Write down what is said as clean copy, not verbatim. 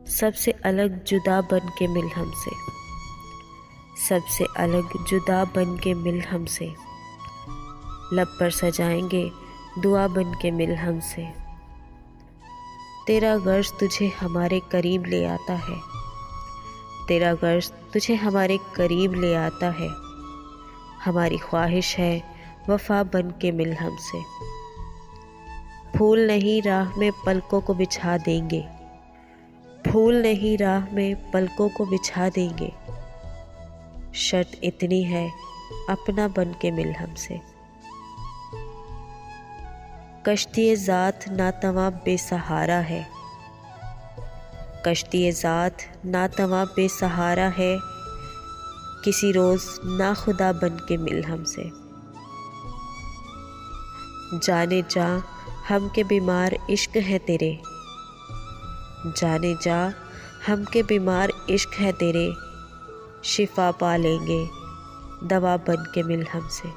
सबसे अलग जुदा बन के मिल हमसे, सबसे अलग जुदा बन के मिल हमसे। लब पर सजाएंगे दुआ बन के मिल हमसे। तेरा गर्ज तुझे हमारे करीब ले आता है, तेरा गर्ज तुझे हमारे करीब ले आता है। हमारी ख्वाहिश है वफ़ा बन के मिल हमसे। फूल नहीं राह में पलकों को बिछा देंगे, फूल नहीं राह में पलकों को बिछा देंगे। शर्त इतनी है अपना बन के मिल हमसे। कश्ती ज़ात नातवा बेसहारा है, कश्ती ज़ात नातवा बेसहारा है। किसी रोज़ नाखुदा बन के मिल हमसे। जाने जा हम के बीमार इश्क है तेरे, जाने जा हम के बीमार इश्क है तेरे। शिफा पा लेंगे दवा बन के मिल हमसे।